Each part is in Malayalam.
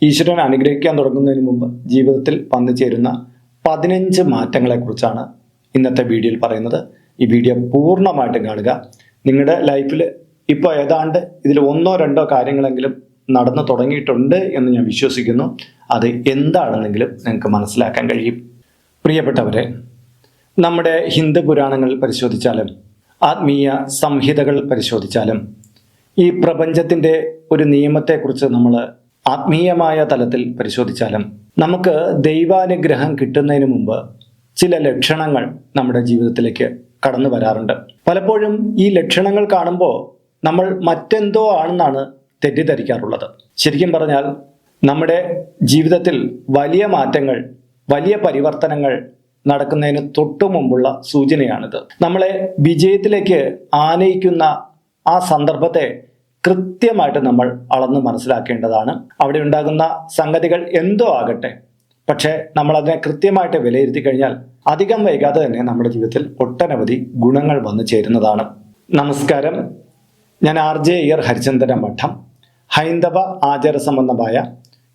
ഈശ്വരൻ അനുഗ്രഹിക്കാൻ തുടങ്ങുന്നതിന് മുമ്പ് ജീവിതത്തിൽ വന്നു ചേരുന്ന 15 മാറ്റങ്ങളെക്കുറിച്ചാണ് ഇന്നത്തെ വീഡിയോയിൽ പറയുന്നത്. ഈ വീഡിയോ പൂർണ്ണമായിട്ടും കാണുക. നിങ്ങളുടെ ലൈഫിൽ ഇപ്പോൾ ഏതാണ്ട് ഇതിൽ 1-2 കാര്യങ്ങളെങ്കിലും നടന്നു തുടങ്ങിയിട്ടുണ്ട് എന്ന് ഞാൻ വിശ്വസിക്കുന്നു. അത് എന്താണെന്നെങ്കിലും നിങ്ങൾക്ക് മനസ്സിലാക്കാൻ കഴിയും. പ്രിയപ്പെട്ടവരെ, നമ്മുടെ ഹിന്ദു പുരാണങ്ങൾ പരിശോധിച്ചാലും ആത്മീയ സംഹിതകൾ പരിശോധിച്ചാലും ഈ പ്രപഞ്ചത്തിൻ്റെ ഒരു നിയമത്തെക്കുറിച്ച് നമ്മൾ ആത്മീയമായ തലത്തിൽ പരിശോധിച്ചാലും നമുക്ക് ദൈവാനുഗ്രഹം കിട്ടുന്നതിന് മുമ്പ് ചില ലക്ഷണങ്ങൾ നമ്മുടെ ജീവിതത്തിലേക്ക് കടന്നു വരാറുണ്ട്. പലപ്പോഴും ഈ ലക്ഷണങ്ങൾ കാണുമ്പോൾ നമ്മൾ മറ്റെന്തോ ആണെന്നാണ് തെറ്റിദ്ധരിക്കാറുള്ളത്. ശരിക്കും പറഞ്ഞാൽ നമ്മുടെ ജീവിതത്തിൽ വലിയ മാറ്റങ്ങൾ, വലിയ പരിവർത്തനങ്ങൾ നടക്കുന്നതിന് തൊട്ടു മുമ്പുള്ള സൂചനയാണിത്. നമ്മളെ വിജയത്തിലേക്ക് ആനയിക്കുന്ന ആ സന്ദർഭത്തെ കൃത്യമായിട്ട് നമ്മൾ അളന്ന് മനസ്സിലാക്കേണ്ടതാണ്. അവിടെ ഉണ്ടാകുന്ന സംഗതികൾ എന്തോ ആകട്ടെ, പക്ഷേ നമ്മൾ അതിനെ കൃത്യമായിട്ട് വിലയിരുത്തി കഴിഞ്ഞാൽ അധികം വൈകാതെ തന്നെ നമ്മുടെ ജീവിതത്തിൽ ഒട്ടനവധി ഗുണങ്ങൾ വന്നു ചേരുന്നതാണ്. നമസ്കാരം, ഞാൻ RJ അയ്യർ ഹരിചന്ദന മഠം. ഹൈന്ദവ ആചാര സംബന്ധമായ,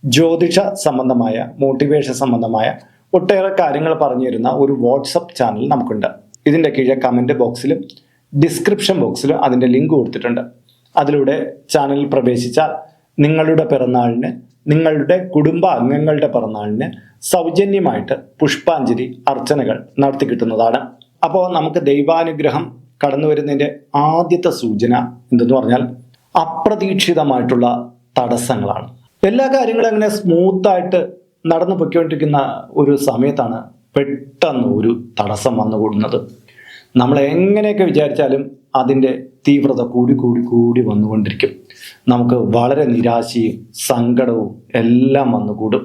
ജ്യോതിഷ സംബന്ധമായ, മോട്ടിവേഷൻ സംബന്ധമായ ഒട്ടേറെ കാര്യങ്ങൾ പറഞ്ഞു തരുന്ന ഒരു വാട്സപ്പ് ചാനൽ നമുക്കുണ്ട്. ഇതിൻ്റെ കീഴെ കമൻറ്റ് ബോക്സിലും ഡിസ്ക്രിപ്ഷൻ ബോക്സിലും അതിൻ്റെ ലിങ്ക് കൊടുത്തിട്ടുണ്ട്. അതിലൂടെ ചാനലിൽ പ്രവേശിച്ചാൽ നിങ്ങളുടെ പിറന്നാളിന്, നിങ്ങളുടെ കുടുംബ അംഗങ്ങളുടെ പിറന്നാളിന് സൗജന്യമായിട്ട് പുഷ്പാഞ്ജലി അർച്ചനകൾ നടത്തി കിട്ടുന്നതാണ്. അപ്പോൾ നമുക്ക് ദൈവാനുഗ്രഹം കടന്നു വരുന്നതിൻ്റെ ആദ്യത്തെ സൂചന എന്തെന്ന് പറഞ്ഞാൽ അപ്രതീക്ഷിതമായിട്ടുള്ള തടസ്സങ്ങളാണ്. എല്ലാ കാര്യങ്ങളും അങ്ങനെ സ്മൂത്തായിട്ട് നടന്നു പൊയ്ക്കൊണ്ടിരിക്കുന്ന ഒരു സമയത്താണ് പെട്ടെന്ന് ഒരു തടസ്സം വന്നുകൂടുന്നത്. നമ്മൾ എങ്ങനെയൊക്കെ വിചാരിച്ചാലും അതിൻ്റെ തീവ്രത കൂടി വന്നുകൊണ്ടിരിക്കും. നമുക്ക് വളരെ നിരാശയും സങ്കടവും എല്ലാം വന്നുകൂടും.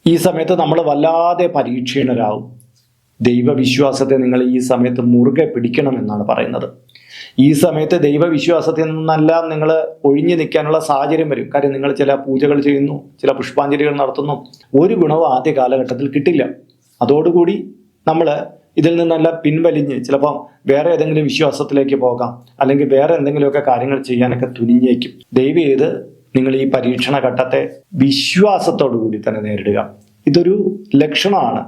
ഈ സമയത്ത് നമ്മൾ വല്ലാതെ പരീക്ഷീണരാകും. ദൈവവിശ്വാസത്തെ നിങ്ങൾ ഈ സമയത്ത് മുറുകെ പിടിക്കണമെന്നാണ് പറയുന്നത്. ഈ സമയത്ത് ദൈവവിശ്വാസത്തിൽ നിന്നെല്ലാം നിങ്ങൾ ഒഴിഞ്ഞു നിൽക്കാനുള്ള സാഹചര്യം വരും. കാര്യം നിങ്ങൾ ചില പൂജകൾ ചെയ്യുന്നു, ചില പുഷ്പാഞ്ജലികൾ നടത്തുന്നു, ഒരു ഗുണവും ആദ്യ കാലഘട്ടത്തിൽ കിട്ടില്ല. അതോടുകൂടി നമ്മൾ ഇതിൽ നിന്നെല്ലാം പിൻവലിഞ്ഞ് ചിലപ്പോൾ വേറെ ഏതെങ്കിലും വിശ്വാസത്തിലേക്ക് പോകാം, അല്ലെങ്കിൽ വേറെ എന്തെങ്കിലുമൊക്കെ കാര്യങ്ങൾ ചെയ്യാനൊക്കെ തുനിഞ്ഞേക്കും. ദയവ് ചെയ്ത് നിങ്ങൾ ഈ പരീക്ഷണ ഘട്ടത്തെ വിശ്വാസത്തോടു കൂടി തന്നെ നേരിടുക. ഇതൊരു ലക്ഷണമാണ്.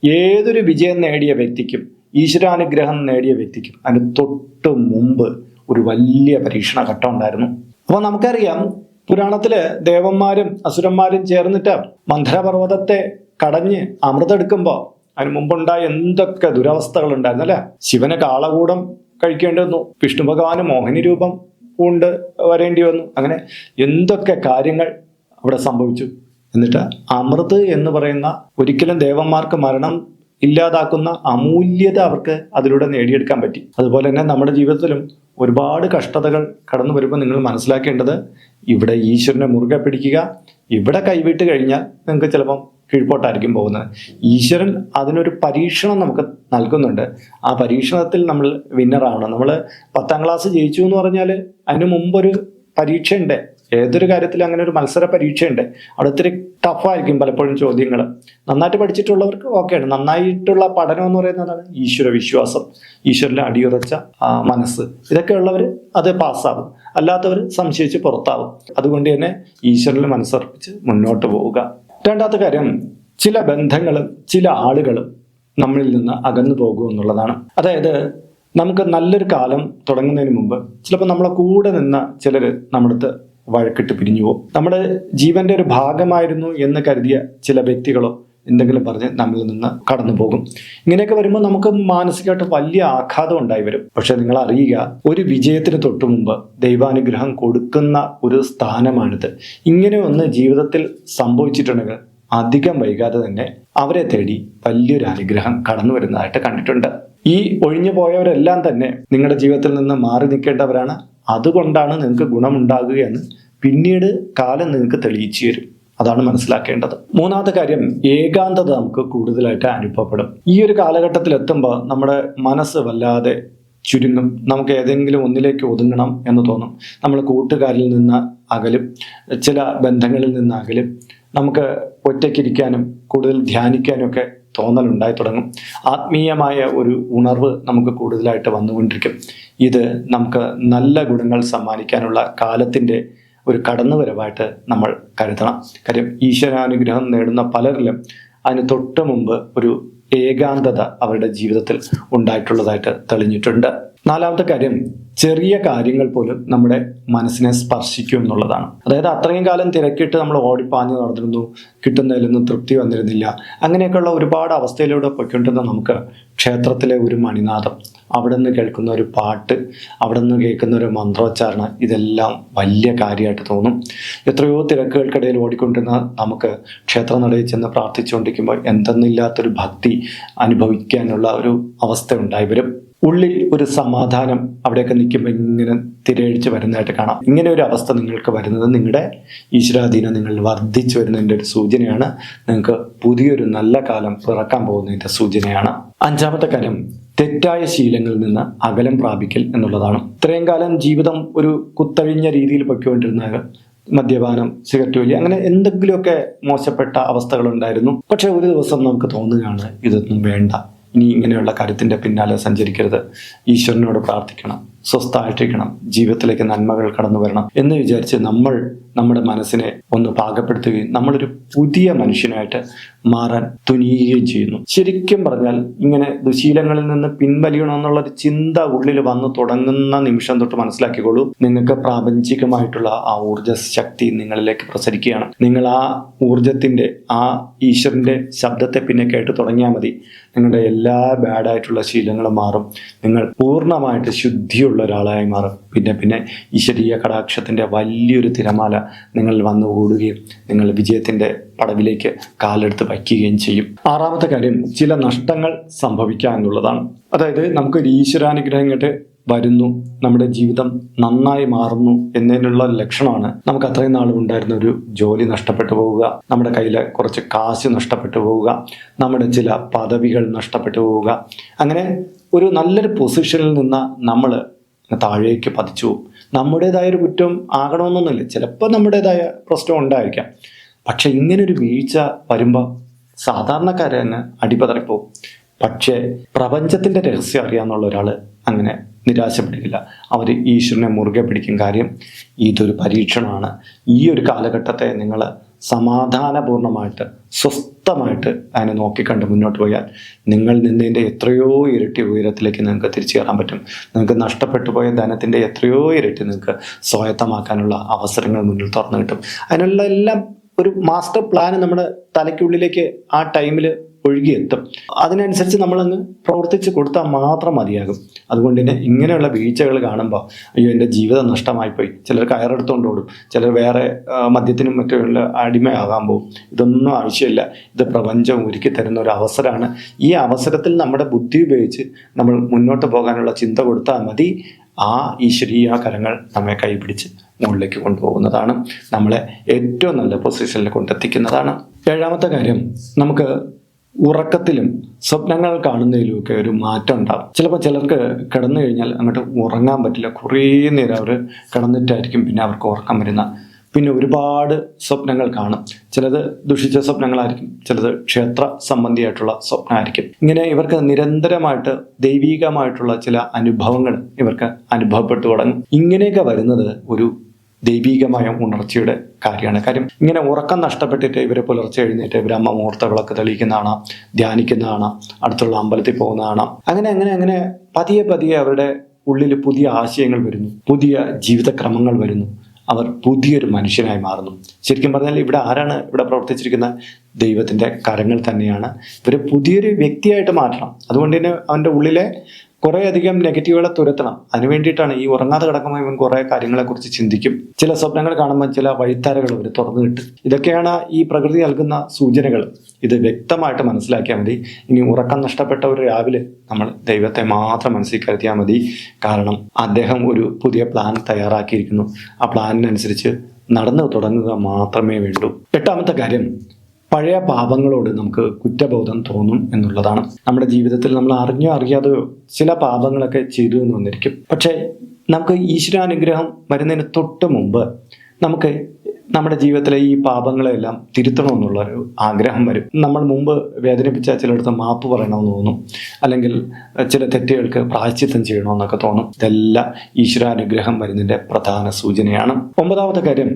ഏതൊരു വിജയം നേടിയ വ്യക്തിക്കും, ഈശ്വരാനുഗ്രഹം നേടിയ വ്യക്തിക്കും അതിന് തൊട്ട് മുമ്പ് ഒരു വലിയ പരീക്ഷണ ഘട്ടം ഉണ്ടായിരുന്നു. അപ്പോൾ നമുക്കറിയാം, പുരാണത്തില് ദേവന്മാരും അസുരന്മാരും ചേർന്നിട്ട് മന്ദരപർവ്വതത്തെ കടഞ്ഞ് അമൃതെടുക്കുമ്പോൾ അതിന് മുമ്പുണ്ടായ എന്തൊക്കെ ദുരവസ്ഥകൾ ഉണ്ടായിരുന്നു അല്ലെ. ശിവന് കാളകൂടം കഴിക്കേണ്ടി വന്നു, വിഷ്ണു ഭഗവാന് മോഹിനി രൂപം കൊണ്ട് വരേണ്ടി വന്നു. അങ്ങനെ എന്തൊക്കെ കാര്യങ്ങൾ അവിടെ സംഭവിച്ചു. എന്നിട്ട് അമൃത് എന്ന് പറയുന്ന ഒരിക്കലും ദേവന്മാർക്ക് മരണം ഇല്ലാതാക്കുന്ന അമൂല്യത അവർക്ക് അതിലൂടെ നേടിയെടുക്കാൻ പറ്റി. അതുപോലെ തന്നെ നമ്മുടെ ജീവിതത്തിലും ഒരുപാട് കഷ്ടതകൾ കടന്നു വരുമ്പോൾ നിങ്ങൾ മനസ്സിലാക്കേണ്ടത്, ഇവിടെ ഈശ്വരനെ മുറുകെ പിടിക്കുക. ഇവിടെ കൈവിട്ട് കഴിഞ്ഞാൽ നിങ്ങൾക്ക് ചിലപ്പം കീഴ്പോട്ടായിരിക്കും പോകുന്നത്. ഈശ്വരൻ അതിനൊരു പരീക്ഷണം നമുക്ക് നൽകുന്നുണ്ട്. ആ പരീക്ഷണത്തിൽ നമ്മൾ വിന്നറാണ്. നമ്മൾ 10ാം ക്ലാസ് ജയിച്ചു എന്ന് പറഞ്ഞാൽ അതിന് മുമ്പൊരു പരീക്ഷയുണ്ട്. ഏതൊരു കാര്യത്തിൽ അങ്ങനെ ഒരു മത്സര പരീക്ഷയുണ്ട്. അവിടെ ഇത്തിരി ടഫായിരിക്കും പലപ്പോഴും ചോദ്യങ്ങൾ. നന്നായിട്ട് പഠിച്ചിട്ടുള്ളവർക്ക് ഓക്കെയാണ്. നന്നായിട്ടുള്ള പഠനം എന്ന് പറയുന്നതാണ് ഈശ്വര വിശ്വാസം, ഈശ്വരനിൽ അടിയുറച്ച മനസ്സ്. ഇതൊക്കെ ഉള്ളവർ അത് പാസ്സാവും, അല്ലാത്തവർ സംശയിച്ച് പുറത്താവും. അതുകൊണ്ട് തന്നെ ഈശ്വരനിൽ മനസ്സർപ്പിച്ച് മുന്നോട്ട് പോവുക. രണ്ടാമത്തെ കാര്യം, ചില ബന്ധങ്ങളും ചില ആളുകളും നമ്മളിൽ നിന്ന് അകന്നു പോകും എന്നുള്ളതാണ്. അതായത് നമുക്ക് നല്ലൊരു കാലം തുടങ്ങുന്നതിന് മുമ്പ് ചിലപ്പോൾ നമ്മളെ കൂടെ നിന്ന ചിലർ നമ്മുടെ അടുത്ത് വഴക്കിട്ട് പിരിഞ്ഞു പോകും. നമ്മുടെ ജീവന്റെ ഒരു ഭാഗമായിരുന്നു എന്ന് കരുതിയ ചില വ്യക്തികളോ എന്തെങ്കിലും പറഞ്ഞ് നമ്മളിൽ നിന്ന് കടന്നു പോകും. ഇങ്ങനെയൊക്കെ വരുമ്പോൾ നമുക്ക് മാനസികമായിട്ട് വലിയ ആഘാതം ഉണ്ടായി വരും. പക്ഷെ നിങ്ങൾ അറിയുക, ഒരു വിജയത്തിന് തൊട്ടു മുമ്പ് ദൈവാനുഗ്രഹം കൊടുക്കുന്ന ഒരു സ്ഥാനമാണിത്. ഇങ്ങനെ ഒന്ന് ജീവിതത്തിൽ സംഭവിച്ചിട്ടുണ്ടെങ്കിൽ അധികം വൈകാതെ തന്നെ അവരെ തേടി വലിയൊരു അനുഗ്രഹം കടന്നു വരുന്നതായിട്ട് കണ്ടിട്ടുണ്ട്. ഈ ഒഴിഞ്ഞു പോയവരെല്ലാം തന്നെ നിങ്ങളുടെ ജീവിതത്തിൽ നിന്ന് മാറി നിൽക്കേണ്ടവരാണ്. അതുകൊണ്ടാണ് നിങ്ങൾക്ക് ഗുണമുണ്ടാകുകയെന്ന് പിന്നീട് കാലം നിങ്ങൾക്ക് തെളിയിച്ചു തരും. അതാണ് മനസ്സിലാക്കേണ്ടത്. മൂന്നാമത്തെ കാര്യം, ഏകാന്തത നമുക്ക് കൂടുതലായിട്ട് അനുഭവപ്പെടും. ഈ ഒരു കാലഘട്ടത്തിൽ എത്തുമ്പോൾ നമ്മുടെ മനസ്സ് വല്ലാതെ ചുരുങ്ങും. നമുക്ക് ഏതെങ്കിലും ഒന്നിലേക്ക് ഒതുങ്ങണം എന്ന് തോന്നും. നമ്മൾ കൂട്ടുകാരിൽ നിന്ന് അകലും, ചില ബന്ധങ്ങളിൽ നിന്ന് അകലും. നമുക്ക് ഒറ്റയ്ക്കിരിക്കാനും കൂടുതൽ ധ്യാനിക്കാനും ഒക്കെ തോന്നലുണ്ടായി തുടങ്ങും. ആത്മീയമായ ഒരു ഉണർവ് നമുക്ക് കൂടുതലായിട്ട് വന്നുകൊണ്ടിരിക്കും. ഇത് നമുക്ക് നല്ല ഗുണങ്ങൾ സമ്മാനിക്കാനുള്ള കാലത്തിൻ്റെ ഒരു കടന്നുവരവായിട്ട് നമ്മൾ കരുതണം. കാര്യം ഈശ്വരാനുഗ്രഹം നേടുന്ന പലരിലും അതിന് തൊട്ട് മുമ്പ് ഒരു ഏകാന്തത അവരുടെ ജീവിതത്തിൽ ഉണ്ടായിട്ടുള്ളതായിട്ട് തെളിഞ്ഞിട്ടുണ്ട്. നാലാമത്തെ കാര്യം, ചെറിയ കാര്യങ്ങൾ പോലും നമ്മുടെ മനസ്സിനെ സ്പർശിക്കും എന്നുള്ളതാണ്. അതായത് അത്രയും കാലം തിരക്കിട്ട് നമ്മൾ ഓടിപ്പാഞ്ഞു നടന്നിരുന്നു, കിട്ടുന്നതിലൊന്നും തൃപ്തി വന്നിരുന്നില്ല. അങ്ങനെയൊക്കെയുള്ള ഒരുപാട് അവസ്ഥയിലൂടെ പോയിക്കൊണ്ടിരുന്ന നമുക്ക് ക്ഷേത്രത്തിലെ ഒരു മണിനാദം, അവിടെ നിന്ന് കേൾക്കുന്ന ഒരു പാട്ട്, അവിടെ നിന്ന് കേൾക്കുന്ന ഒരു മന്ത്രോച്ചാരണം, ഇതെല്ലാം വലിയ കാര്യമായിട്ട് തോന്നും. എത്രയോ തിരക്കുകൾക്കിടയിൽ ഓടിക്കൊണ്ടിരുന്ന നമുക്ക് ക്ഷേത്രനടയിൽ ചെന്ന് പ്രാർത്ഥിച്ചുകൊണ്ടിരിക്കുമ്പോൾ എന്തെന്നില്ലാത്തൊരു ഭക്തി അനുഭവിക്കാനുള്ള ഒരു അവസ്ഥ ഉണ്ടായി വരും. ഉള്ളിൽ ഒരു സമാധാനം അവിടെയൊക്കെ നിൽക്കുമ്പോൾ ഇങ്ങനെ തിരയടിച്ച് വരുന്നതായിട്ട് കാണാം. ഇങ്ങനെ ഒരു അവസ്ഥ നിങ്ങൾക്ക് വരുന്നത് നിങ്ങളുടെ ഈശ്വരാധീനം നിങ്ങൾ വർദ്ധിച്ചു വരുന്നതിൻ്റെ ഒരു സൂചനയാണ്. നിങ്ങൾക്ക് പുതിയൊരു നല്ല കാലം പിറക്കാൻ പോകുന്നതിൻ്റെ സൂചനയാണ്. അഞ്ചാമത്തെ കാര്യം, തെറ്റായ ശീലങ്ങളിൽ നിന്ന് അകലം പ്രാപിക്കൽ എന്നുള്ളതാണ്. ഇത്രയും കാലം ജീവിതം ഒരു കുത്തഴിഞ്ഞ രീതിയിൽ പൊയ്ക്കൊണ്ടിരുന്ന മദ്യപാനം, സിഗരറ്റ് വലി, അങ്ങനെ എന്തെങ്കിലുമൊക്കെ മോശപ്പെട്ട അവസ്ഥകളുണ്ടായിരുന്നു. പക്ഷെ ഒരു ദിവസം നമുക്ക് തോന്നുകയാണ് ഇതൊന്നും വേണ്ട, ഇനി ഇങ്ങനെയുള്ള കാര്യത്തിൻ്റെ പിന്നാലെ സഞ്ചരിക്കരുത്, ഈശ്വരനോട് പ്രാർത്ഥിക്കണം, സ്വസ്ഥമായിട്ടിരിക്കണം, ജീവിതത്തിലേക്ക് നന്മകൾ കടന്നു വരണം എന്ന് വിചാരിച്ച് നമ്മൾ നമ്മുടെ മനസ്സിനെ ഒന്ന് പാകപ്പെടുത്തുകയും നമ്മളൊരു പുതിയ മനുഷ്യനായിട്ട് മാറാൻ തുനിയുകയും ചെയ്യുന്നു. ശരിക്കും പറഞ്ഞാൽ ഇങ്ങനെ ദുശീലങ്ങളിൽ നിന്ന് പിൻവലിയണമെന്നുള്ളൊരു ചിന്ത ഉള്ളിൽ വന്നു തുടങ്ങുന്ന നിമിഷം തൊട്ട് മനസ്സിലാക്കിക്കോളൂ, നിങ്ങൾക്ക് പ്രാപഞ്ചികമായിട്ടുള്ള ആ ഊർജ്ജ ശക്തി നിങ്ങളിലേക്ക് പ്രസരിക്കുകയാണ്. നിങ്ങൾ ആ ഊർജത്തിന്റെ, ആ ഈശ്വരന്റെ ശബ്ദത്തെ പിന്നെ കേട്ട് തുടങ്ങിയാൽ മതി. നിങ്ങളുടെ എല്ലാ ബാഡായിട്ടുള്ള ശീലങ്ങളും മാറും. നിങ്ങൾ പൂർണ്ണമായിട്ട് ശുദ്ധിയുള്ള ഒരാളായി മാറും. പിന്നെ ഈശ്വരീയ കടാക്ഷത്തിന്റെ വലിയൊരു തിരമാല നിങ്ങൾ വന്നു കൂടുകയും നിങ്ങൾ വിജയത്തിന്റെ പടവിലേക്ക് കാലെടുത്ത് വയ്ക്കുകയും ചെയ്യും. ആറാമത്തെ കാര്യം, ചില നഷ്ടങ്ങൾ സംഭവിക്കുക എന്നുള്ളതാണ്. അതായത് നമുക്കൊരു ഈശ്വരാനുഗ്രഹം ഇങ്ങോട്ട് വരുന്നു, നമ്മുടെ ജീവിതം നന്നായി മാറുന്നു എന്നതിനുള്ള ലക്ഷണമാണ് നമുക്ക് അത്രയും നാളും ഉണ്ടായിരുന്ന ഒരു ജോലി നഷ്ടപ്പെട്ടു പോവുക, നമ്മുടെ കയ്യിലെ കുറച്ച് കാശ് നഷ്ടപ്പെട്ടു പോവുക, നമ്മുടെ ചില പദവികൾ നഷ്ടപ്പെട്ടു പോവുക. അങ്ങനെ ഒരു നല്ലൊരു പൊസിഷനിൽ നിന്ന് നമ്മൾ താഴേക്ക് പതിച്ചു പോകും. നമ്മുടേതായൊരു കുറ്റം ആകണമെന്നൊന്നുമില്ല, ചിലപ്പോൾ നമ്മുടേതായ പ്രശ്നം ഉണ്ടായിരിക്കാം. പക്ഷെ ഇങ്ങനൊരു വീഴ്ച വരുമ്പോൾ സാധാരണക്കാരെ തന്നെ അടിപതറിപ്പോവും. പക്ഷേ പ്രപഞ്ചത്തിന്റെ രഹസ്യം അറിയാന്നുള്ള ഒരാൾ അങ്ങനെ നിരാശപ്പെടുകയില്ല. അവർ ഈശ്വരനെ മുറുകെ പിടിക്കും. കാര്യം ഇതൊരു പരീക്ഷണമാണ്. ഈ ഒരു കാലഘട്ടത്തെ നിങ്ങൾ സമാധാനപൂർണമായിട്ട് സ്വസ്ഥമായിട്ട് അതിനെ നോക്കിക്കണ്ട് മുന്നോട്ട് പോയാൽ നിങ്ങൾ നിന്നതിൻ്റെ എത്രയോ ഇരട്ടി ഉയരത്തിലേക്ക് നിങ്ങൾക്ക് തിരിച്ചു കയറാൻ പറ്റും. നിങ്ങൾക്ക് നഷ്ടപ്പെട്ടു പോയ ധനത്തിൻ്റെ എത്രയോ ഇരട്ടി നിങ്ങൾക്ക് സ്വായത്തമാക്കാനുള്ള അവസരങ്ങൾ മുന്നിൽ തുറന്നു കിട്ടും. അതിനുള്ള എല്ലാം ഒരു മാസ്റ്റർ പ്ലാൻ നമ്മുടെ തലയ്ക്കുള്ളിലേക്ക് ആ ടൈമിൽ ഒഴുകിയെത്തും. അതിനനുസരിച്ച് നമ്മളങ്ങ് പ്രവർത്തിച്ച് കൊടുത്താൽ മാത്രം മതിയാകും. അതുകൊണ്ട് തന്നെ ഇങ്ങനെയുള്ള വീഴ്ചകൾ കാണുമ്പോൾ അയ്യോ എൻ്റെ ജീവിതം നഷ്ടമായിപ്പോയി, ചിലർ കയറെടുത്തുകൊണ്ട് ഓടും, ചിലർ വേറെ മദ്യത്തിനും മറ്റുള്ള അടിമയാകാൻ പോകും. ഇതൊന്നും ആവശ്യമില്ല. ഇത് പ്രപഞ്ചം ഒരുക്കി തരുന്ന ഒരു അവസരമാണ്. ഈ അവസരത്തിൽ നമ്മുടെ ബുദ്ധി ഉപയോഗിച്ച് നമ്മൾ മുന്നോട്ട് പോകാനുള്ള ചിന്ത കൊടുത്താൽ മതി. ആ ഈശ്വരീയ കരങ്ങൾ നമ്മെ കൈപിടിച്ച് മുകളിലേക്ക് കൊണ്ടുപോകുന്നതാണ്, നമ്മളെ ഏറ്റവും നല്ല പൊസിഷനിൽ കൊണ്ടെത്തിക്കുന്നതാണ്. ഏഴാമത്തെ കാര്യം, നമുക്ക് ഉറക്കത്തിലും സ്വപ്നങ്ങൾ കാണുന്നതിലുമൊക്കെ ഒരു മാറ്റം ഉണ്ടാകും. ചിലപ്പോൾ ചിലർക്ക് കിടന്നു കഴിഞ്ഞാൽ അങ്ങോട്ട് ഉറങ്ങാൻ പറ്റില്ല. കുറേ നേരം അവർ കിടന്നിട്ടായിരിക്കും പിന്നെ അവർക്ക് ഉറക്കം വരുന്ന. പിന്നെ ഒരുപാട് സ്വപ്നങ്ങൾ കാണും. ചിലത് ദുഷിച്ച സ്വപ്നങ്ങളായിരിക്കും, ചിലത് ക്ഷേത്ര സംബന്ധിയായിട്ടുള്ള സ്വപ്നമായിരിക്കും. ഇങ്ങനെ ഇവർക്ക് നിരന്തരമായിട്ട് ദൈവികമായിട്ടുള്ള ചില അനുഭവങ്ങൾ ഇവർക്ക് അനുഭവപ്പെട്ടു തുടങ്ങും. ഇങ്ങനെയൊക്കെ വരുന്നത് ഒരു ദൈവികമായ ഉണർച്ചയുടെ കാര്യമാണ്. കാര്യം ഇങ്ങനെ ഉറക്കം നഷ്ടപ്പെട്ടിട്ട് ഇവരെ പുലർച്ചെ എഴുന്നേറ്റ് ബ്രഹ്മമുഹൂർത്ത വിളക്ക് തെളിയിക്കുന്നതാണ്, ധ്യാനിക്കുന്നതാണ്, അടുത്തുള്ള അമ്പലത്തിൽ പോകുന്നതാണ്. അങ്ങനെ പതിയെ അവരുടെ ഉള്ളിൽ പുതിയ ആശയങ്ങൾ വരുന്നു, പുതിയ ജീവിതക്രമങ്ങൾ വരുന്നു. അവർ പുതിയൊരു മനുഷ്യനായി മാറുന്നു. ശരിക്കും പറഞ്ഞാൽ ഇവിടെ ആരാണ് ഇവിടെ പ്രവർത്തിച്ചിരിക്കുന്ന? ദൈവത്തിൻ്റെ കരങ്ങൾ തന്നെയാണ്. ഇവർ പുതിയൊരു വ്യക്തിയായിട്ട് മാറ്റണം. അതുകൊണ്ട് തന്നെ അവൻ്റെ ഉള്ളിലെ കുറേയധികം നെഗറ്റീവുകളെ തുരത്തണം. അതിനു വേണ്ടിയിട്ടാണ് ഈ ഉറങ്ങാതെ കിടക്കുമ്പോൾ ഇവൻ കുറേ കാര്യങ്ങളെക്കുറിച്ച് ചിന്തിക്കും. ചില സ്വപ്നങ്ങൾ കാണുമ്പോൾ ചില വഴിത്താരകൾ അവർ തുറന്നു കിട്ടും. ഇതൊക്കെയാണ് ഈ പ്രകൃതി നൽകുന്ന സൂചനകൾ. ഇത് വ്യക്തമായിട്ട് മനസ്സിലാക്കിയാൽ മതി. ഇനി ഉറക്കം നഷ്ടപ്പെട്ടവർ രാവിലെ നമ്മൾ ദൈവത്തെ മാത്രം മനസ്സിൽ കരുതിയാൽ മതി. കാരണം അദ്ദേഹം ഒരു പുതിയ പ്ലാൻ തയ്യാറാക്കിയിരിക്കുന്നു. ആ പ്ലാനിനനുസരിച്ച് നടന്നു തുടങ്ങുക മാത്രമേ വേണ്ടൂ. എട്ടാമത്തെ കാര്യം, പഴയ പാപങ്ങളോട് നമുക്ക് കുറ്റബോധം തോന്നും എന്നുള്ളതാണ്. നമ്മുടെ ജീവിതത്തിൽ നമ്മൾ അറിഞ്ഞോ അറിയാതെയോ ചില പാപങ്ങളൊക്കെ ചെയ്തു എന്ന് വന്നിരിക്കും. പക്ഷേ നമുക്ക് ഈശ്വരാനുഗ്രഹം വരുന്നതിന് തൊട്ട് മുമ്പ് നമുക്ക് നമ്മുടെ ജീവിതത്തിലെ ഈ പാപങ്ങളെല്ലാം തിരുത്തണമെന്നുള്ളൊരു ആഗ്രഹം വരും. നമ്മൾ മുമ്പ് വേദനിപ്പിച്ച ചിലയിടത്ത് മാപ്പ് പറയണമെന്ന് തോന്നും, അല്ലെങ്കിൽ ചില തെറ്റുകൾക്ക് പ്രായശ്ചിത്തം ചെയ്യണമെന്നൊക്കെ തോന്നും. ഇതെല്ലാം ഈശ്വരാനുഗ്രഹം വരുന്നതിൻ്റെ പ്രധാന സൂചനയാണ്. 9ാമത്തെ കാര്യം,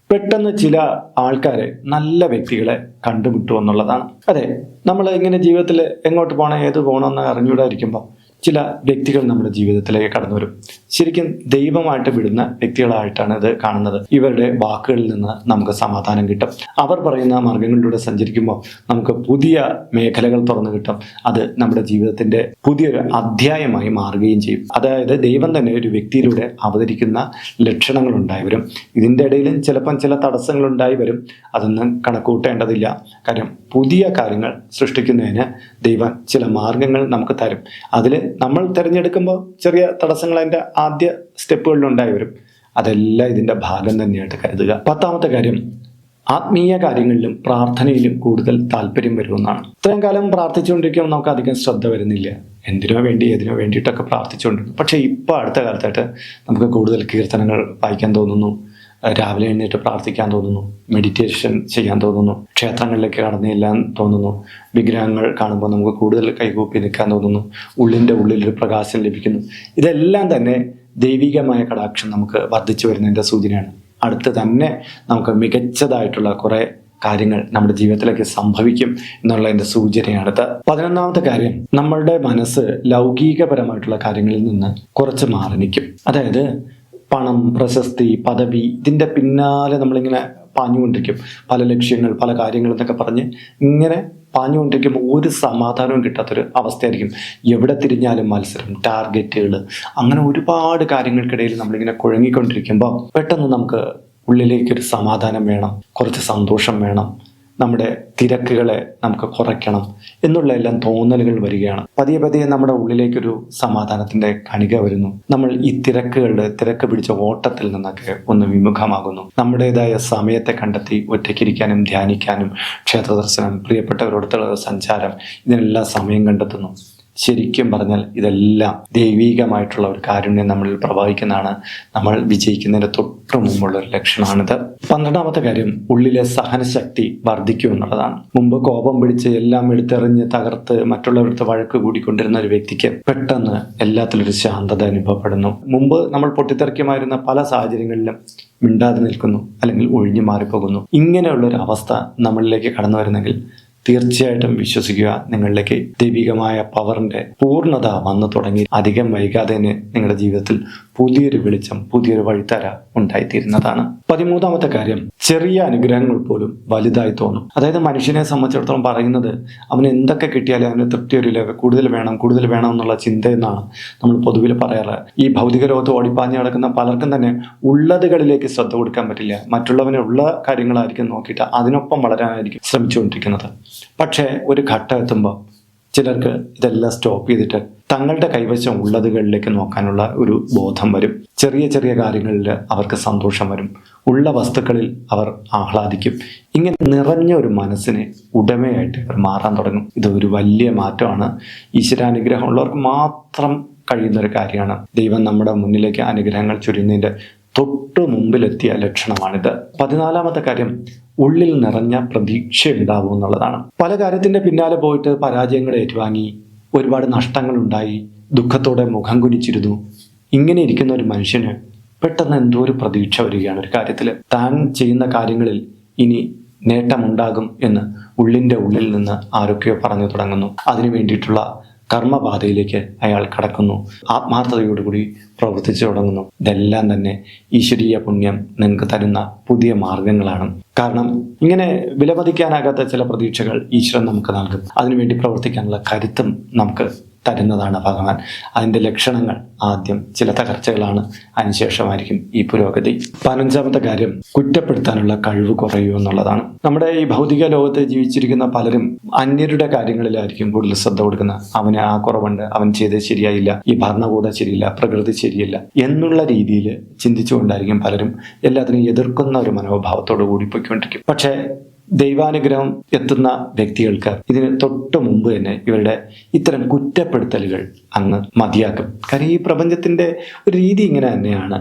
പെട്ടെന്ന് ചില ആൾക്കാരെ, നല്ല വ്യക്തികളെ കണ്ടുമുട്ടു എന്നുള്ളതാണ്. അതെ, നമ്മൾ ഇങ്ങനെ ജീവിതത്തിൽ എങ്ങോട്ട് പോകണം, ഏത് പോകണമെന്ന് അറിഞ്ഞുകൂടായിരിക്കുമ്പോൾ ചില വ്യക്തികൾ നമ്മുടെ ജീവിതത്തിലേക്ക് കടന്നു വരും. ശരിക്കും ദൈവമായിട്ട് വിടുന്ന വ്യക്തികളായിട്ടാണ് ഇത് കാണുന്നത്. ഇവരുടെ വാക്കുകളിൽ നിന്ന് നമുക്ക് സമാധാനം കിട്ടും. അവർ പറയുന്ന മാർഗങ്ങളിലൂടെ സഞ്ചരിക്കുമ്പോൾ നമുക്ക് പുതിയ മേഖലകൾ തുറന്നു കിട്ടും. അത് നമ്മുടെ ജീവിതത്തിന്റെ പുതിയൊരു അധ്യായമായി മാറുകയും ചെയ്യും. അതായത് ദൈവം തന്നെ ഒരു വ്യക്തിയിലൂടെ അവതരിക്കുന്ന ലക്ഷണങ്ങൾ ഉണ്ടായി വരും. ഇതിൻ്റെ ഇടയിലും ചിലപ്പം ചില തടസ്സങ്ങൾ ഉണ്ടായി വരും. അതൊന്നും കണക്കൂട്ടേണ്ടതില്ല. കാര്യം പുതിയ കാര്യങ്ങൾ സൃഷ്ടിക്കുന്നതിന് ദൈവം ചില മാർഗങ്ങൾ നമുക്ക് തരും. അതിൽ നമ്മൾ തിരഞ്ഞെടുക്കുമ്പോൾ ചെറിയ തടസ്സങ്ങൾ അതിൻ്റെ ആദ്യ സ്റ്റെപ്പുകളിലുണ്ടായി വരും. അതെല്ലാം ഇതിൻ്റെ ഭാഗം തന്നെയായിട്ട് കരുതുക. 10ാമത്തെ കാര്യം, ആത്മീയ കാര്യങ്ങളിലും പ്രാർത്ഥനയിലും കൂടുതൽ താല്പര്യം വരുമെന്നാണ്. ഇത്രയും കാലം പ്രാർത്ഥിച്ചുകൊണ്ടിരിക്കുമ്പോൾ നമുക്ക് അധികം ശ്രദ്ധ വരുന്നില്ല. എന്തിനോ വേണ്ടി ഏതിനോ വേണ്ടിയിട്ടൊക്കെ പ്രാർത്ഥിച്ചുകൊണ്ടിരുന്നു. പക്ഷേ ഇപ്പോൾ അടുത്ത കാലത്തായിട്ട് നമുക്ക് കൂടുതൽ കീർത്തനങ്ങൾ വായിക്കാൻ തോന്നുന്നു, രാവിലെ എഴുന്നേറ്റ് പ്രാർത്ഥിക്കാൻ തോന്നുന്നു, മെഡിറ്റേഷൻ ചെയ്യാൻ തോന്നുന്നു, ക്ഷേത്രങ്ങളിലേക്ക് കടന്നു ചെല്ലാൻ തോന്നുന്നു, വിഗ്രഹങ്ങൾ കാണുമ്പോൾ നമുക്ക് കൂടുതൽ കൈകൂപ്പി നിൽക്കാൻ തോന്നുന്നു, ഉള്ളിൻ്റെ ഉള്ളിലൊരു പ്രകാശം ലഭിക്കുന്നു. ഇതെല്ലാം തന്നെ ദൈവികമായ കടാക്ഷം നമുക്ക് വർദ്ധിച്ചു വരുന്നതിൻ്റെ സൂചനയാണ്. അടുത്ത് തന്നെ നമുക്ക് മികച്ചതായിട്ടുള്ള കുറേ കാര്യങ്ങൾ നമ്മുടെ ജീവിതത്തിലേക്ക് സംഭവിക്കും എന്നുള്ളതിൻ്റെ സൂചനയാണിത്. 11ാമത്തെ കാര്യം, നമ്മളുടെ മനസ്സ് ലൗകികപരമായിട്ടുള്ള കാര്യങ്ങളിൽ നിന്ന് കുറച്ച് മാറി നിൽക്കും. അതായത് പണം, പ്രശസ്തി, പദവി, ഇതിൻ്റെ പിന്നാലെ നമ്മളിങ്ങനെ പാഞ്ഞുകൊണ്ടിരിക്കും. പല ലക്ഷ്യങ്ങൾ, പല കാര്യങ്ങൾ എന്നൊക്കെ പറഞ്ഞ് ഇങ്ങനെ പാഞ്ഞുകൊണ്ടിരിക്കുമ്പോൾ ഒരു സമാധാനവും കിട്ടാത്തൊരു അവസ്ഥയായിരിക്കും. എവിടെ തിരിഞ്ഞാലും മത്സരം, ടാർഗറ്റുകൾ, അങ്ങനെ ഒരുപാട് കാര്യങ്ങൾക്കിടയിൽ നമ്മളിങ്ങനെ കുഴങ്ങിക്കൊണ്ടിരിക്കുമ്പോൾ പെട്ടെന്ന് നമുക്ക് ഉള്ളിലേക്കൊരു സമാധാനം വേണം, കുറച്ച് സന്തോഷം വേണം, നമ്മുടെ തിരക്കുകളെ നമുക്ക് കുറയ്ക്കണം എന്നുള്ള എല്ലാം തോന്നലുകൾ വരികയാണ്. പതിയെ പതിയെ നമ്മുടെ ഉള്ളിലേക്കൊരു സമാധാനത്തിന്റെ കണിക വരുന്നു. നമ്മൾ ഈ തിരക്ക് പിടിച്ച ഓട്ടത്തിൽ നിന്നൊക്കെ ഒന്ന് വിമുഖമാകുന്നു. നമ്മുടേതായ സമയത്തെ കണ്ടെത്തി ഒറ്റയ്ക്കിരിക്കാനും ധ്യാനിക്കാനും ക്ഷേത്ര ദർശനം, പ്രിയപ്പെട്ടവരോടുള്ള സഞ്ചാരം, ഇതിനെല്ലാം സമയം കണ്ടെത്തുന്നു. ശരിക്കും പറഞ്ഞാൽ ഇതെല്ലാം ദൈവീകമായിട്ടുള്ള ഒരു കാരുണ്യം നമ്മളിൽ പ്രവഹിക്കുന്നതാണ്. നമ്മൾ വിജയിക്കുന്നതിന് തൊട്ട് മുമ്പുള്ള ഒരു ലക്ഷണമാണിത്. 12ാമത്തെ കാര്യം, ഉള്ളിലെ സഹനശക്തി വർദ്ധിക്കും എന്നുള്ളതാണ്. മുമ്പ് കോപം പിടിച്ച് എല്ലാം എടുത്തെറിഞ്ഞ് തകർത്ത് മറ്റുള്ളവരുടെ വഴക്ക് കൂടിക്കൊണ്ടിരുന്ന ഒരു വ്യക്തിക്ക് പെട്ടെന്ന് എല്ലാത്തിലും ഒരു ശാന്തത അനുഭവപ്പെടുന്നു. മുമ്പ് നമ്മൾ പൊട്ടിത്തെറിക്കുമായിരുന്ന പല സാഹചര്യങ്ങളിലും മിണ്ടാതെ നിൽക്കുന്നു, അല്ലെങ്കിൽ ഒഴിഞ്ഞു മാറിപ്പോകുന്നു. ഇങ്ങനെയുള്ളൊരു അവസ്ഥ നമ്മളിലേക്ക് കടന്നു വരുന്നെങ്കിൽ തീർച്ചയായിട്ടും വിശ്വസിക്കുക, നിങ്ങളിലേക്ക് ദൈവികമായ പവറിന്റെ പൂർണ്ണത വന്നു തുടങ്ങി. അധികം വൈകാതെ തന്നെ നിങ്ങളുടെ ജീവിതത്തിൽ പുതിയൊരു വെളിച്ചം, പുതിയൊരു വഴിത്തര ഉണ്ടായിത്തീരുന്നതാണ്. 13ാമത്തെ കാര്യം, ചെറിയ അനുഗ്രഹങ്ങൾ പോലും വലുതായി തോന്നും. അതായത് മനുഷ്യനെ സംബന്ധിച്ചിടത്തോളം പറയുന്നത് അവന് എന്തൊക്കെ കിട്ടിയാലും അവന് തൃപ്തി വരില്ല, കൂടുതൽ വേണം എന്നുള്ള ചിന്തയെന്നാണ് നമ്മൾ പൊതുവിൽ പറയാറ്. ഈ ഭൗതിക ലോകത്ത് ഓടിപ്പാഞ്ഞ് നടക്കുന്ന പലർക്കും തന്നെ ഉള്ളതുകളിലേക്ക് ശ്രദ്ധ കൊടുക്കാൻ പറ്റില്ല. മറ്റുള്ളവനുള്ള കാര്യങ്ങളായിരിക്കും നോക്കിയിട്ട് അതിനൊപ്പം വളരാനായിരിക്കും ശ്രമിച്ചുകൊണ്ടിരിക്കുന്നത്. പക്ഷേ ഒരു ഘട്ടം എത്തുമ്പോൾ ചിലർക്ക് ഇതെല്ലാം സ്റ്റോപ്പ് ചെയ്തിട്ട് തങ്ങളുടെ കൈവശം ഉള്ളതുകളിലേക്ക് നോക്കാനുള്ള ഒരു ബോധം വരും. ചെറിയ ചെറിയ കാര്യങ്ങളിൽ അവർക്ക് സന്തോഷം വരും. ഉള്ള വസ്തുക്കളിൽ അവർ ആഹ്ലാദിക്കും. ഇങ്ങനെ നിറഞ്ഞ ഒരു മനസ്സിനെ ഉടമയായിട്ട് അവർ മാറാൻ തുടങ്ങും. ഇത് ഒരു വലിയ മാറ്റമാണ്. ഈശ്വരാനുഗ്രഹം ഉള്ളവർക്ക് മാത്രം കഴിയുന്നൊരു കാര്യമാണ്. ദൈവം നമ്മുടെ മുന്നിലേക്ക് അനുഗ്രഹങ്ങൾ ചൊരിയുന്നതിൻ്റെ തൊട്ട് മുമ്പിലെത്തിയ ലക്ഷണമാണിത്. 14ാമത്തെ കാര്യം, ഉള്ളിൽ നിറഞ്ഞ പ്രതീക്ഷ ഉണ്ടാവും എന്നുള്ളതാണ്. പല കാര്യത്തിന്റെ പിന്നാലെ പോയിട്ട് പരാജയങ്ങൾ ഏറ്റുവാങ്ങി ഒരുപാട് നഷ്ടങ്ങളുണ്ടായി ദുഃഖത്തോടെ മുഖം കുനിച്ചിരുന്നു. ഇങ്ങനെ ഇരിക്കുന്ന ഒരു മനുഷ്യന് പെട്ടെന്ന് എന്തോ ഒരു പ്രതീക്ഷ വരികയാണ് ഒരു കാര്യത്തിൽ. താൻ ചെയ്യുന്ന കാര്യങ്ങളിൽ ഇനി നേട്ടമുണ്ടാകും എന്ന് ഉള്ളിൻ്റെ ഉള്ളിൽ നിന്ന് ആരൊക്കെയോ പറഞ്ഞു തുടങ്ങുന്നു. അതിനു വേണ്ടിയിട്ടുള്ള കർമ്മപാതയിലേക്ക് അയാൾ കടക്കുന്നു. ആത്മാർത്ഥതയോടുകൂടി പ്രവർത്തിച്ചു തുടങ്ങുന്നു. ഇതെല്ലാം തന്നെ ഈശ്വരീയ പുണ്യം നിങ്ങൾക്ക് തരുന്ന പുതിയ മാർഗങ്ങളാണ്. കാരണം ഇങ്ങനെ വിലമതിക്കാനാകാത്ത ചില പ്രതീക്ഷകൾ ഈശ്വരൻ നമുക്ക് നൽകും. അതിനുവേണ്ടി പ്രവർത്തിക്കാനുള്ള കരുത്തും നമുക്ക് തരുന്നതാണ് ഭഗവാൻ. അതിൻ്റെ ലക്ഷണങ്ങൾ ആദ്യം ചില തകർച്ചകളാണ്, അതിനുശേഷമായിരിക്കും ഈ പുരോഗതി. 15ാമത്തെ കാര്യം, കുറ്റപ്പെടുത്താനുള്ള കഴിവ് കുറയൂ എന്നുള്ളതാണ്. നമ്മുടെ ഈ ഭൗതിക ലോകത്ത് ജീവിച്ചിരിക്കുന്ന പലരും അന്യരുടെ കാര്യങ്ങളിലായിരിക്കും കൂടുതൽ ശ്രദ്ധ കൊടുക്കുന്നത്. അവന് ആ കുറവുണ്ട്, അവൻ ചെയ്തത് ശരിയായില്ല, ഈ ഭരണകൂടം ശരിയില്ല, പ്രകൃതി ശരിയില്ല എന്നുള്ള രീതിയിൽ ചിന്തിച്ചുകൊണ്ടായിരിക്കും പലരും എല്ലാത്തിനും എതിർക്കുന്ന ഒരു മനോഭാവത്തോടു കൂടി പോയിക്കൊണ്ടിരിക്കും. പക്ഷേ ദൈവാനുഗ്രഹം എത്തുന്ന വ്യക്തികൾക്ക് ഇതിന് തൊട്ട് മുമ്പ് തന്നെ ഇവരുടെ ഇത്തരം കുറ്റപ്പെടുത്തലുകൾ അങ്ങ് മതിയാക്കും. കാര്യം ഈ പ്രപഞ്ചത്തിന്റെ ഒരു രീതി ഇങ്ങനെ തന്നെയാണ്.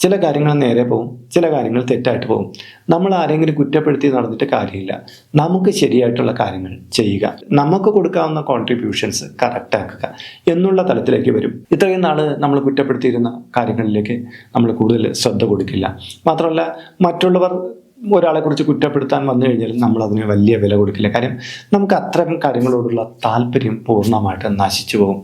ചില കാര്യങ്ങൾ നേരെ പോകും, ചില കാര്യങ്ങൾ തെറ്റായിട്ട് പോകും. നമ്മൾ ആരെങ്കിലും കുറ്റപ്പെടുത്തി നടന്നിട്ട് കാര്യമില്ല. നമുക്ക് ശരിയായിട്ടുള്ള കാര്യങ്ങൾ ചെയ്യുക, നമുക്ക് കൊടുക്കാവുന്ന കോൺട്രിബ്യൂഷൻസ് കറക്റ്റ് ആക്കുക എന്നുള്ള തലത്തിലേക്ക് വരും. ഇത്രയും നാൾ നമ്മൾ കുറ്റപ്പെടുത്തിയിരുന്ന കാര്യങ്ങളിലേക്ക് നമ്മൾ കൂടുതൽ ശ്രദ്ധ കൊടുക്കില്ല. മാത്രമല്ല, മറ്റുള്ളവർ ഒരാളെ കുറിച്ച് കുറ്റപ്പെടുത്താൻ വന്നു കഴിഞ്ഞാൽ നമ്മൾ അതിന് വലിയ വില കൊടുക്കില്ല. കാര്യം നമുക്ക് അത്തരം കാര്യങ്ങളോടുള്ള താല്പര്യം പൂർണ്ണമായിട്ട് നശിച്ചു പോകും.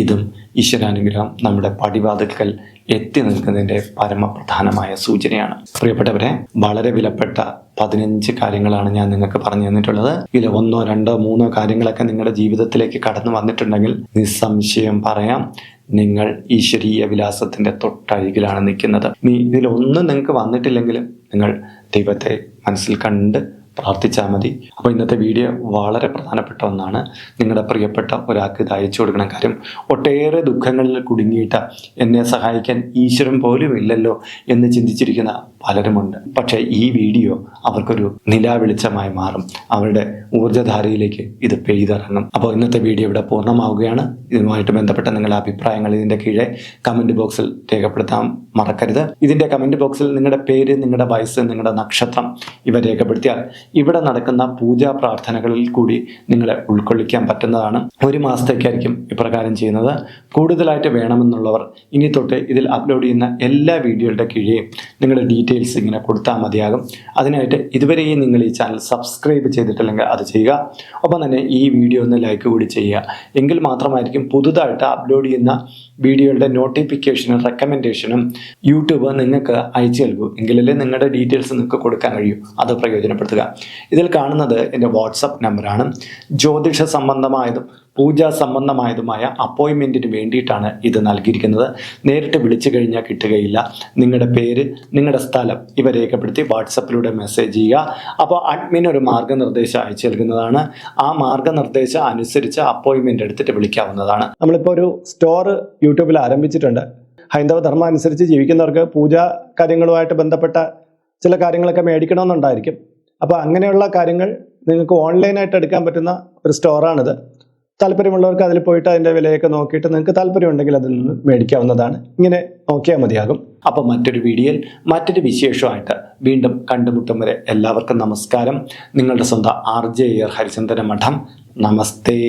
ഇതും ഈശ്വരാനുഗ്രഹം നമ്മുടെ പടിവാതിൽക്കൽ എത്തി നിൽക്കുന്നതിൻ്റെ പരമപ്രധാനമായ സൂചനയാണ്. പ്രിയപ്പെട്ടവരെ, വളരെ വിലപ്പെട്ട 15 കാര്യങ്ങളാണ് ഞാൻ നിങ്ങൾക്ക് പറഞ്ഞു തന്നിട്ടുള്ളത്. ഇതിൽ 1, 2, 3 കാര്യങ്ങളൊക്കെ നിങ്ങളുടെ ജീവിതത്തിലേക്ക് കടന്നു വന്നിട്ടുണ്ടെങ്കിൽ നിസ്സംശയം പറയാം, നിങ്ങൾ ഈശ്വരീയ വിലാസത്തിന്റെ തൊട്ടരികിലാണ് നിൽക്കുന്നത്. ഇതിലൊന്നും നിങ്ങൾക്ക് വന്നിട്ടില്ലെങ്കിലും നിങ്ങൾ ദൈവത്തെ മനസ്സിൽ കണ്ട് പ്രാർത്ഥിച്ചാൽ മതി. അപ്പോൾ ഇന്നത്തെ വീഡിയോ വളരെ പ്രധാനപ്പെട്ട ഒന്നാണ്. നിങ്ങളുടെ പ്രിയപ്പെട്ട ഒരാൾക്ക് ഇത് അയച്ചു കൊടുക്കണം. കാര്യം ഒട്ടേറെ ദുഃഖങ്ങളിൽ കുടുങ്ങിയിട്ട് എന്നെ സഹായിക്കാൻ ഈശ്വരൻ പോലും ഇല്ലല്ലോ എന്ന് ചിന്തിച്ചിരിക്കുന്ന പലരുമുണ്ട്. പക്ഷേ ഈ വീഡിയോ അവർക്കൊരു നിലാവെളിച്ചമായി മാറും. അവരുടെ ഊർജ്ജധാരയിലേക്ക് ഇത് പെയ്തിറങ്ങും. അപ്പോൾ ഇന്നത്തെ വീഡിയോ ഇവിടെ പൂർണ്ണമാവുകയാണ്. ഇതുമായിട്ട് ബന്ധപ്പെട്ട നിങ്ങളുടെ അഭിപ്രായങ്ങൾ ഇതിൻ്റെ കീഴെ കമൻറ്റ് ബോക്സിൽ രേഖപ്പെടുത്താൻ മറക്കരുത്. ഇതിൻ്റെ കമൻറ്റ് ബോക്സിൽ നിങ്ങളുടെ പേര്, നിങ്ങളുടെ വയസ്സ്, നിങ്ങളുടെ നക്ഷത്രം ഇവ രേഖപ്പെടുത്തിയാൽ ഇവിടെ നടക്കുന്ന പൂജാ പ്രാർത്ഥനകളിൽ കൂടി നിങ്ങളെ ഉൾക്കൊള്ളിക്കാൻ പറ്റുന്നതാണ്. 1 മാസത്തേക്കായിരിക്കും ഇപ്രകാരം ചെയ്യുന്നത്. കൂടുതലായിട്ട് വേണമെന്നുള്ളവർ ഇനി തൊട്ട് ഇതിൽ അപ്ലോഡ് ചെയ്യുന്ന എല്ലാ വീഡിയോയുടെ കീഴെയും നിങ്ങളുടെ ഡീറ്റെയിൽസ് ഇങ്ങനെ കൊടുത്താൽ മതിയാകും. അതിനായിട്ട് ഇതുവരെയും നിങ്ങൾ ഈ ചാനൽ സബ്സ്ക്രൈബ് ചെയ്തിട്ടില്ലെങ്കിൽ അത് ചെയ്യുക. ഒപ്പം തന്നെ ഈ വീഡിയോ ഒന്ന് ലൈക്ക് കൂടി ചെയ്യുക. എങ്കിൽ മാത്രമായിരിക്കും പുതുതായിട്ട് അപ്ലോഡ് ചെയ്യുന്ന വീഡിയോയുടെ നോട്ടിഫിക്കേഷനും റെക്കമെൻഡേഷനും യൂട്യൂബ് നിങ്ങൾക്ക് അയച്ചു നൽകൂ. എങ്കിലല്ലേ നിങ്ങളുടെ ഡീറ്റെയിൽസ് നിങ്ങൾക്ക് കൊടുക്കാൻ കഴിയൂ. അത് പ്രയോജനപ്പെടുത്തുക. ഇതിൽ കാണുന്നത് എൻ്റെ വാട്സപ്പ് നമ്പറാണ്. ജ്യോതിഷ സംബന്ധമായതും പൂജാ സംബന്ധമായതുമായ അപ്പോയിൻമെൻറ്റിന് വേണ്ടിയിട്ടാണ് ഇത് നൽകിയിരിക്കുന്നത്. നേരിട്ട് വിളിച്ചു കഴിഞ്ഞാൽ കിട്ടുകയില്ല. നിങ്ങളുടെ പേര്, നിങ്ങളുടെ സ്ഥലം ഇവ രേഖപ്പെടുത്തി വാട്സപ്പിലൂടെ മെസ്സേജ് ചെയ്യുക. അപ്പോൾ അഡ്മിൻ ഒരു മാർഗ്ഗനിർദ്ദേശം അയച്ചു നൽകുന്നതാണ്. ആ മാർഗ്ഗനിർദ്ദേശം അനുസരിച്ച് അപ്പോയിൻമെൻ്റ് എടുത്തിട്ട് വിളിക്കാവുന്നതാണ്. നമ്മളിപ്പോൾ ഒരു സ്റ്റോർ യൂട്യൂബിൽ ആരംഭിച്ചിട്ടുണ്ട്. ഹൈന്ദവ ധർമ്മം അനുസരിച്ച് ജീവിക്കുന്നവർക്ക് പൂജാ കാര്യങ്ങളുമായിട്ട് ബന്ധപ്പെട്ട ചില കാര്യങ്ങളൊക്കെ മേടിക്കണമെന്നുണ്ടായിരിക്കും. അപ്പോൾ അങ്ങനെയുള്ള കാര്യങ്ങൾ നിങ്ങൾക്ക് ഓൺലൈനായിട്ട് എടുക്കാൻ പറ്റുന്ന ഒരു സ്റ്റോറാണിത്. താല്പര്യമുള്ളവർക്ക് അതിൽ പോയിട്ട് അതിൻ്റെ വിലയൊക്കെ നോക്കിയിട്ട് നിങ്ങൾക്ക് താല്പര്യമുണ്ടെങ്കിൽ അതിൽ നിന്ന് മേടിക്കാവുന്നതാണ്. ഇങ്ങനെ നോക്കിയാൽ മതിയാകും. അപ്പോൾ മറ്റൊരു വീഡിയോയിൽ മറ്റൊരു വിശേഷമായിട്ട് വീണ്ടും കണ്ടുമുട്ടും വരെ എല്ലാവർക്കും നമസ്കാരം. നിങ്ങളുടെ സ്വന്തം RJ ഹരിചന്ദന മഠം. നമസ്തേ.